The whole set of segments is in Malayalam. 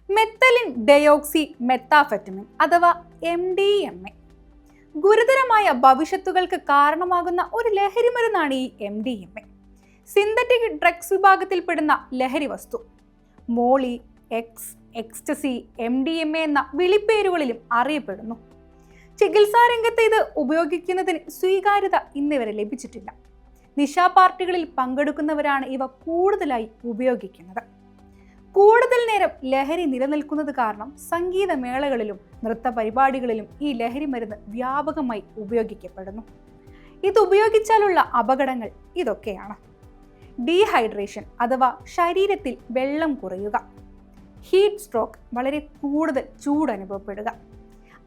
മെത്തലിൻ ഡയോക്സി മെത്താഫെറ്റമിൻ അഥവാ MDMA ഗുരുതരമായ ഭവിഷ്യത്തുകൾക്ക് കാരണമാകുന്ന ഒരു ലഹരി മരുന്നാണ് ഈ MDMA. സിന്തറ്റിക് ഡ്രഗ്സ് വിഭാഗത്തിൽപ്പെടുന്ന ലഹരി വസ്തു. മോളി, എക്സ്റ്റസി, MDMA എന്ന വിളിപ്പേരുകളിലും അറിയപ്പെടുന്നു. ചികിത്സാ രംഗത്ത് ഇത് ഉപയോഗിക്കുന്നതിന് സ്വീകാര്യത ഇന്നുവരെ ലഭിച്ചിട്ടില്ല. നിശാ പാർട്ടികളിൽ പങ്കെടുക്കുന്നവരാണ് ഇവ കൂടുതലായി ഉപയോഗിക്കുന്നത്. കൂടുതൽ നേരം ലഹരി നിലനിൽക്കുന്നത് കാരണം സംഗീതമേളകളിലും നൃത്ത പരിപാടികളിലും ഈ ലഹരി മരുന്ന് വ്യാപകമായി ഉപയോഗിക്കപ്പെടുന്നു. ഇത് ഉപയോഗിച്ചാലുള്ള അപകടങ്ങൾ ഇതൊക്കെയാണ്: ഡീഹൈഡ്രേഷൻ അഥവാ ശരീരത്തിൽ വെള്ളം കുറയുക, ഹീറ്റ് സ്ട്രോക്ക് വളരെ കൂടുതൽ ചൂട് അനുഭവപ്പെടുക,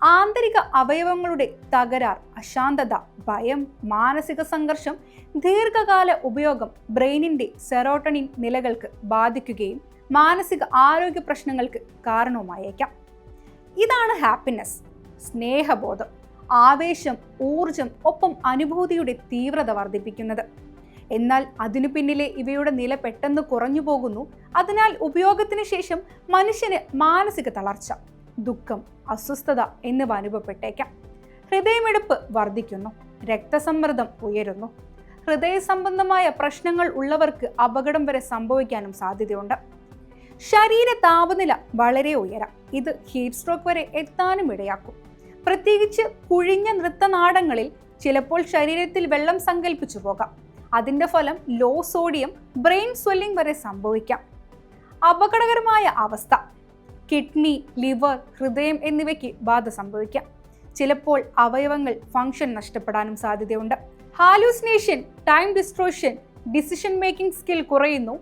ആന്തരിക അവയവങ്ങളുടെ തകരാർ, അശാന്തത, ഭയം, മാനസിക സംഘർഷം. ദീർഘകാല ഉപയോഗം ബ്രെയിനിന്റെ സെറോട്ടണിൻ നിലകൾക്ക് ബാധിക്കുകയും മാനസിക ആരോഗ്യ പ്രശ്നങ്ങൾക്ക് കാരണവുമായേക്കാം. ഇതാണ് ഹാപ്പിനെസ്, സ്നേഹബോധം, ആവേശം, ഊർജം, ഒപ്പം അനുഭൂതിയുടെ തീവ്രത വർദ്ധിപ്പിക്കുന്നത്. എന്നാൽ അതിനു പിന്നിലെ ഇവയുടെ നില പെട്ടെന്ന് കുറഞ്ഞു പോകുന്നു. അതിനാൽ ഉപയോഗത്തിന് ശേഷം മനുഷ്യന് മാനസിക തളർച്ച, ദുഃഖം, അസ്വസ്ഥത എന്നിവ അനുഭവപ്പെട്ടേക്കാം. ഹൃദയമിടിപ്പ് വർദ്ധിക്കുന്നു, രക്തസമ്മർദ്ദം ഉയരുന്നു. ഹൃദയ സംബന്ധമായ പ്രശ്നങ്ങൾ ഉള്ളവർക്ക് അപകടം വരെ സംഭവിക്കാനും സാധ്യതയുണ്ട്. ശരീര താപനില വളരെ ഉയരാം. ഇത് ഹീറ്റ് സ്ട്രോക്ക് വരെ എത്താനും ഇടയാക്കും. പ്രത്യേകിച്ച് കുഴിഞ്ഞ നൃത്തനാടങ്ങളിൽ ചിലപ്പോൾ ശരീരത്തിൽ വെള്ളം സങ്കല്പിച്ചു പോകാം. അതിന്റെ ഫലം ലോ സോഡിയം, ബ്രെയിൻ സ്വെല്ലിംഗ് വരെ സംഭവിക്കാം. അപകടകരമായ അവസ്ഥ: കിഡ്നി, ലിവർ, ഹൃദയം എന്നിവയ്ക്ക് ബാധ സംഭവിക്കാം. ചിലപ്പോൾ അവയവങ്ങൾ ഫംഗ്ഷൻ നഷ്ടപ്പെടാനും സാധ്യതയുണ്ട്. Hallucination, time distortion, decision making skill കുറയുന്നു.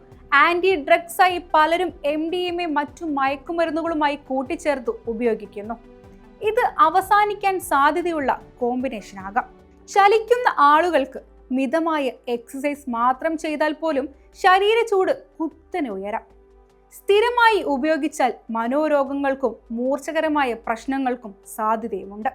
ആന്റി ഡ്രഗ്സായി പലരും MDMA മറ്റു മയക്കുമരുന്നുകളുമായി കൂട്ടിച്ചേർത്ത് ഉപയോഗിക്കുന്നു. ഇത് അവസാനിക്കാൻ സാധ്യതയുള്ള കോമ്പിനേഷൻ ആകാം. ചലിക്കുന്ന ആളുകൾക്ക് മിതമായ എക്സസൈസ് മാത്രം ചെയ്താൽ പോലും ശരീര ചൂട് കുത്തനെ ഉയരാം. സ്ഥിരമായി ഉപയോഗിച്ചാൽ മനോരോഗങ്ങൾക്കും മൂർച്ഛകരമായ പ്രശ്നങ്ങൾക്കും സാധ്യതയുമുണ്ട്.